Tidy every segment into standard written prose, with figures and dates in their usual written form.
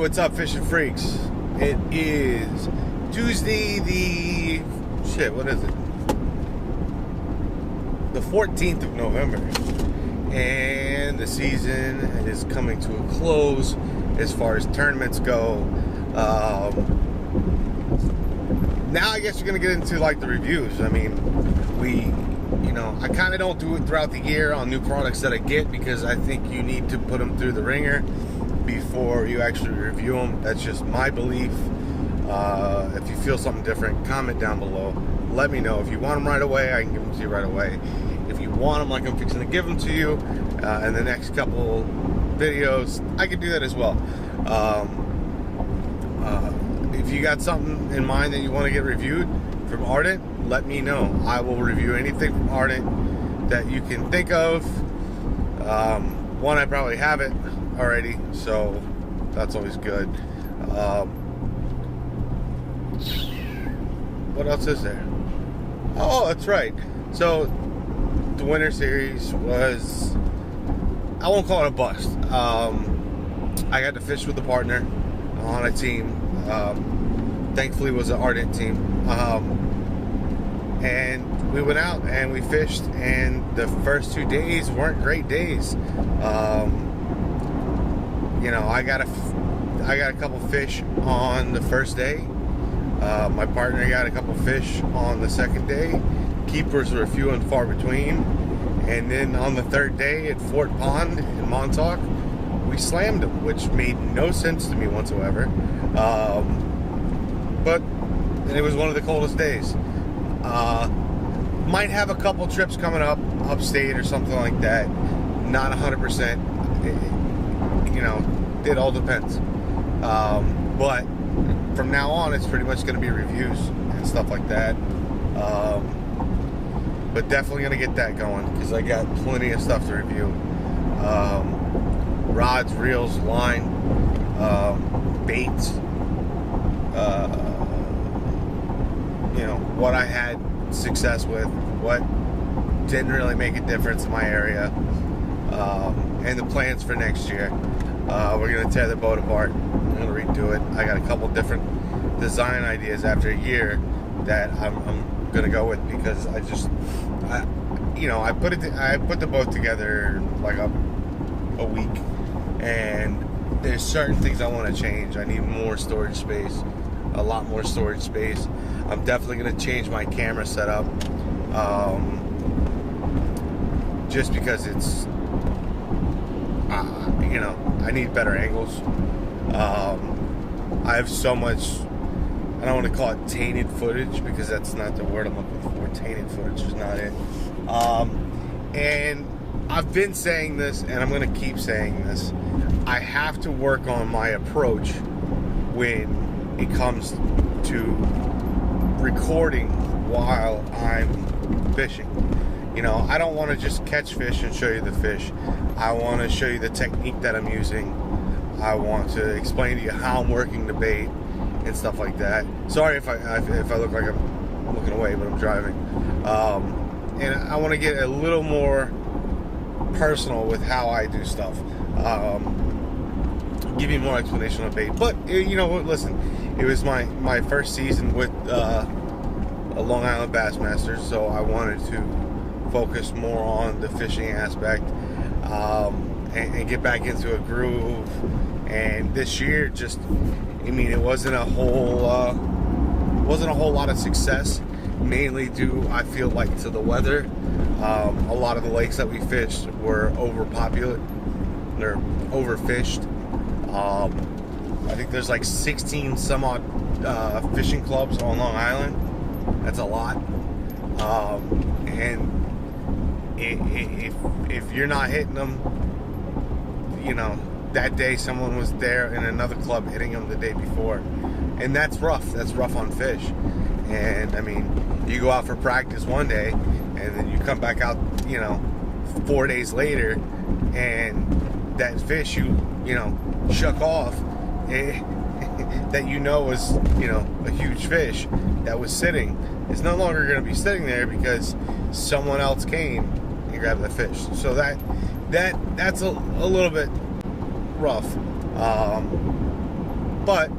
What's up, fishing freaks? It is Tuesday what is it? The 14th of November, and the season is coming to a close as far as tournaments go. Now I guess you're gonna get into like the reviews. I mean, I kind of don't do it throughout the year on new products that I get, because I think you need to put them through the ringer before you actually review them. That's just my belief. If you feel something different, comment down below. Let me know. If you want them right away, I can give them to you right away. If you want them like I'm fixing to give them to you in the next couple videos, I can do that as well. If you got something in mind that you want to get reviewed from Ardent, let me know. I will review anything from Ardent that you can think of. One, I probably have it already, so that's always good. What else is there? Oh, that's right. So the winter series was, I won't call it a bust. I got to fish with a partner on a team. Thankfully it was an Ardent team. And we went out and we fished, and the first 2 days weren't great days. I got a couple fish on the first day. My partner got a couple fish on the second day. Keepers were few and far between. And then on the third day at Fort Pond in Montauk, we slammed them, which made no sense to me whatsoever. But it was one of the coldest days. Might have a couple trips coming up upstate or something like that. Not 100%. It all depends. But from now on, it's pretty much going to be reviews and stuff like that. But definitely going to get that going, because I got plenty of stuff to review. Rods, reels, line, baits. What I had success with, what didn't really make a difference in my area, and the plans for next year. We're going to tear the boat apart. I'm going to redo it. I got a couple different design ideas after a year that I'm going to go with, because I put the boat together like a week, and there's certain things I want to change. I need more storage space, a lot more storage space. I'm definitely going to change my camera setup, just because it's I need better angles. I have so much, I don't want to call it tainted footage, because that's not the word I'm looking for. Tainted footage is not it. And I've been saying this, and I'm going to keep saying this. I have to work on my approach when it comes to recording while I'm fishing. I don't want to just catch fish and show you the fish. I want to show you the technique that I'm using. I want to explain to you how I'm working the bait and stuff like that. Sorry if I look like I'm looking away, but I'm driving. And I want to get a little more personal with how I do stuff. Give you more explanation on bait. But listen, it was my first season with a Long Island Bassmasters, so I wanted to focus more on the fishing aspect, and get back into a groove. And this year, it wasn't a whole lot of success, mainly due, I feel like, to the weather. A lot of the lakes that we fished were overpopulated, they're overfished. I think there's like 16 some odd fishing clubs on Long Island. That's a lot. And if you're not hitting them, you know, that day someone was there in another club hitting them the day before. And that's rough. That's rough on fish. And I mean, you go out for practice one day and then you come back out, you know, 4 days later, and that fish you know, shuck off, that you know was, you know, a huge fish that was sitting, is no longer going to be sitting there because someone else came and grabbed that fish. So that's a little bit rough. But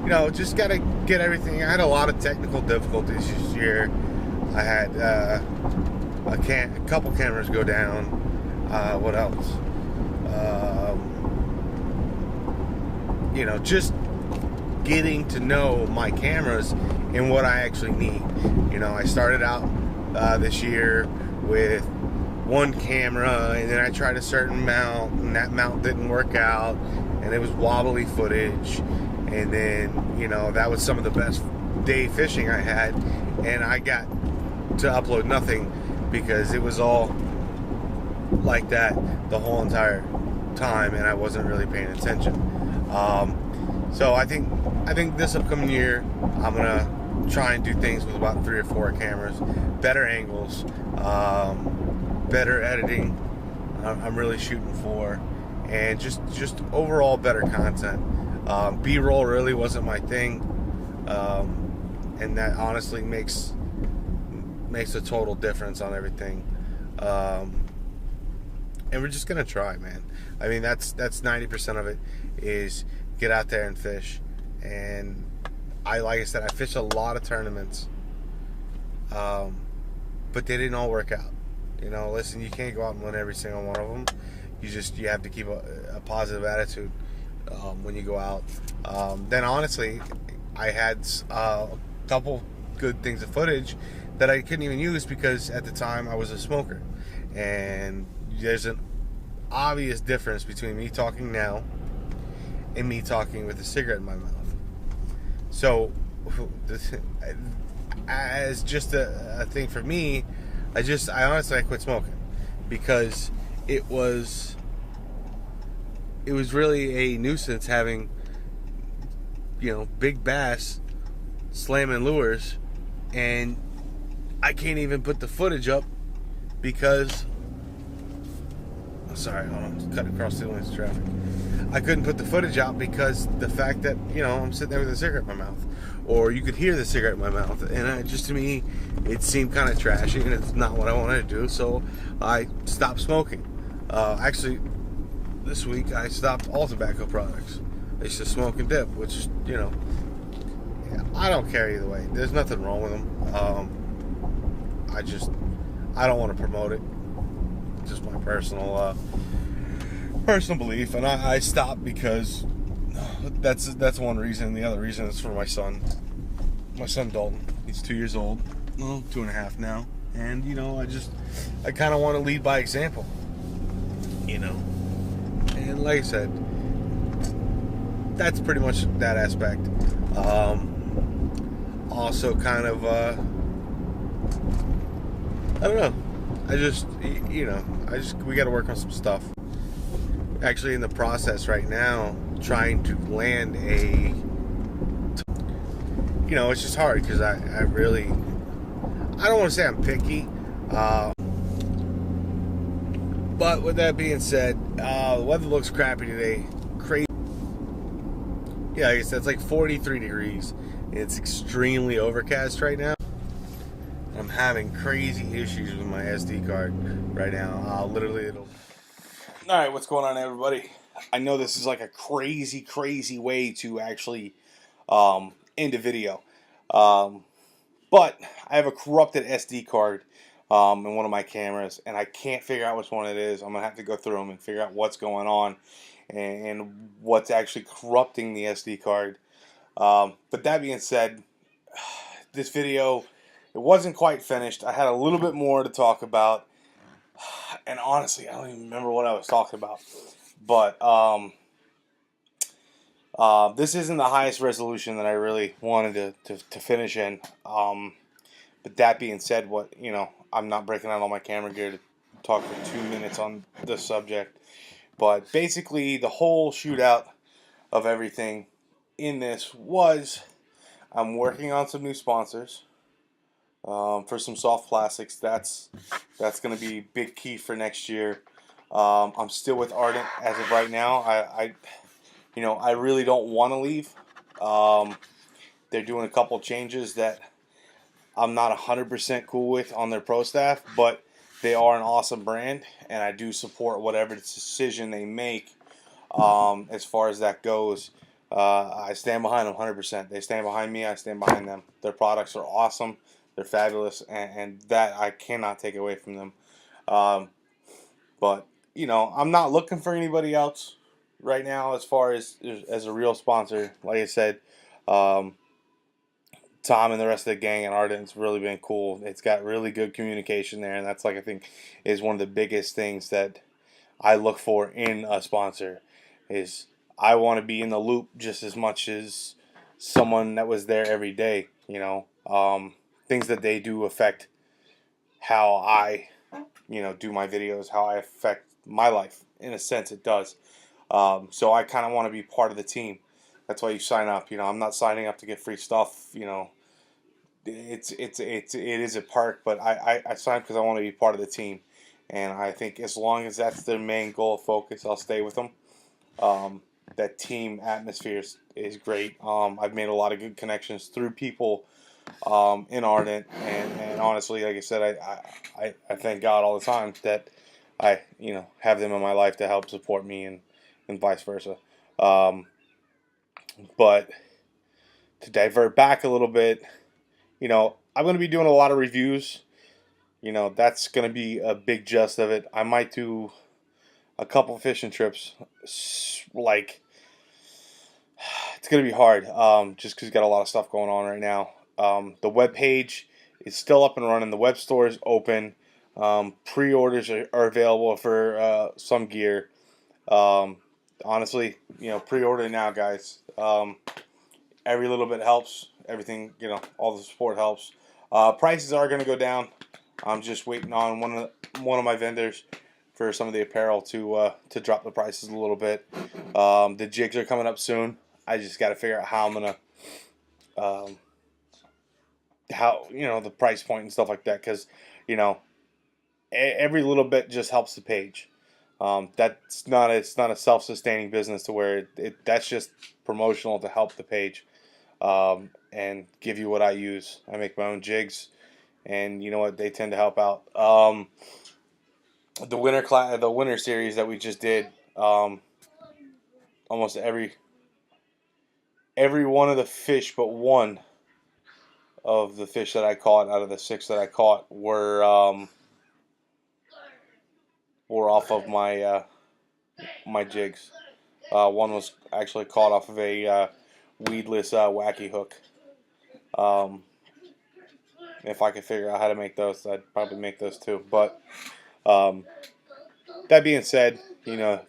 you know, just gotta get everything. I had a lot of technical difficulties this year. I had a couple cameras go down. What else? You know, just getting to know my cameras and what I actually need. You know, I started out this year with one camera, and then I tried a certain mount, and that mount didn't work out, and it was wobbly footage. And then, you know, that was some of the best day fishing I had, and I got to upload nothing because it was all like that the whole entire time, and I wasn't really paying attention. So I think this upcoming year I'm gonna try and do things with about 3 or 4 cameras, better angles, better editing. I'm really shooting for, and just overall better content. B-roll really wasn't my thing, and that honestly makes a total difference on everything. And we're just gonna try, man. I mean, that's 90% of it, is get out there and fish. And like I said, I fished a lot of tournaments, but they didn't all work out. You know, listen, you can't go out and win every single one of them. You have to keep a positive attitude when you go out. Then honestly, I had a couple good things of footage that I couldn't even use because at the time I was a smoker, and there's an obvious difference between me talking now and me talking with a cigarette in my mouth. So as just a thing for me, I honestly quit smoking because it was really a nuisance having, you know, big bass slamming lures, and I can't even put the footage up because, sorry, hold on, cut across the lanes of traffic. I couldn't put the footage out because the fact that, you know, I'm sitting there with a cigarette in my mouth, or you could hear the cigarette in my mouth, and just to me, it seemed kind of trashy, and it's not what I wanted to do, so I stopped smoking. Actually, this week I stopped all tobacco products. I used to smoke and dip, which, you know, I don't care either way. There's nothing wrong with them. I don't want to promote it. It's just my personal belief, and I stopped because that's one reason. The other reason is for my son Dalton. He's 2 years old, well, 2.5 now, and you know, I kind of want to lead by example, you know. And like I said, that's pretty much that aspect. Also kind of, I don't know. We got to work on some stuff. Actually in the process right now, trying to land you know, it's just hard because I don't want to say I'm picky. But with that being said, the weather looks crappy today. Crazy. Yeah, I guess it's like 43 degrees. It's extremely overcast right now. I'm having crazy issues with my SD card right now. Alright, what's going on, everybody? I know this is like a crazy way to actually end a video. But I have a corrupted SD card in one of my cameras, and I can't figure out which one it is. I'm going to have to go through them and figure out what's going on and what's actually corrupting the SD card. But that being said, this video, it wasn't quite finished. I had a little bit more to talk about, and honestly, I don't even remember what I was talking about. But This isn't the highest resolution that I really wanted to finish in. But that being said, I'm not breaking out all my camera gear to talk for 2 minutes on this subject. But basically, the whole shootout of everything in this was I'm working on some new sponsors for some soft plastics. That's going to be big key for next year. I'm still with Ardent as of right now. I really don't want to leave. They're doing a couple changes that I'm not 100% cool with on their pro staff, but they are an awesome brand, and I do support whatever decision they make as far as that goes. I stand behind them 100%. They stand behind me. I stand behind them. Their products are awesome. They're fabulous, and that I cannot take away from them. But I'm not looking for anybody else right now as far as a real sponsor. Like I said, Tom and the rest of the gang at Ardent's really been cool. It's got really good communication there, and that's I think is one of the biggest things that I look for in a sponsor. Is I want to be in the loop just as much as someone that was there every day. Things that they do affect how I do my videos, how I affect my life. In a sense, it does. So I kind of want to be part of the team. That's why you sign up. I'm not signing up to get free stuff. It is a perk, but I signed because I want to be part of the team, and I think as long as that's their main goal of focus, I'll stay with them. That team atmosphere is great. I've made a lot of good connections through people in Ardent, and honestly, like I said, I thank God all the time that I have them in my life to help support me and vice versa. But to divert back a little bit, I'm going to be doing a lot of reviews. That's going to be a big gist of it. I might do a couple fishing trips. Like, it's going to be hard just because we've got a lot of stuff going on right now. The web page is still up and running. The web store is open. Pre-orders are available for some gear. Honestly, pre-order now, guys. Every little bit helps. Everything, all the support helps. Prices are going to go down. I'm just waiting on one of my vendors for some of the apparel to drop the prices a little bit. The jigs are coming up soon. I just got to figure out how I'm gonna the price point and stuff like that, because every little bit just helps the page. It's not a self-sustaining business to where that's just promotional to help the page and give you what I use. I make my own jigs, and you know what, they tend to help out. The winter series that we just did, almost every one of the fish but one of the fish that I caught out of the 6 that I caught were off of my jigs. One was actually caught off of a weedless wacky hook. If I could figure out how to make those, I'd probably make those too. But that being said,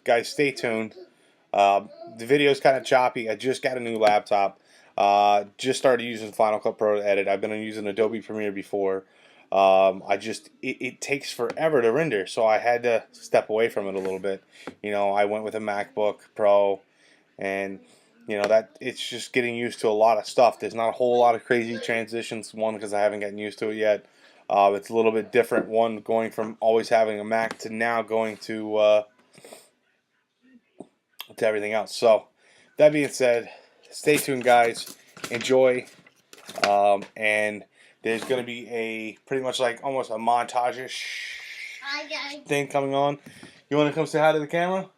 guys, stay tuned. The video is kind of choppy. I just got a new laptop. Just started using Final Cut Pro to edit. I've been using Adobe Premiere before. It takes forever to render, so I had to step away from it a little bit. I went with a MacBook Pro, and that it's just getting used to a lot of stuff. There's not a whole lot of crazy transitions. One, because I haven't gotten used to it yet. It's a little bit different. One, going from always having a Mac to now going to everything else. So, that being said, stay tuned, guys. Enjoy. And there's going to be a pretty much like almost a montage-ish thing coming on. You want to come say hi to the camera?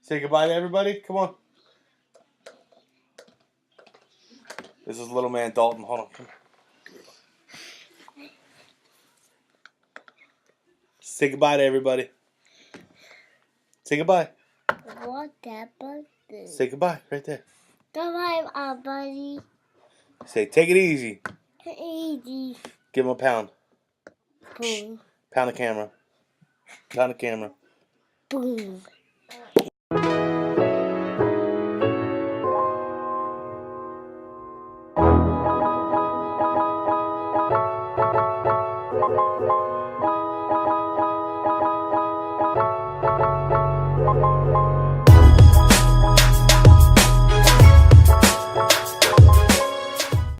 Say goodbye to everybody? Come on. This is little man Dalton. Hold on. Come here. Say goodbye to everybody. Say goodbye. What happened? Say goodbye right there. Goodbye, buddy. Say, take it easy. Easy. Give him a pound. Boom. Pound the camera. Pound the camera. Boom.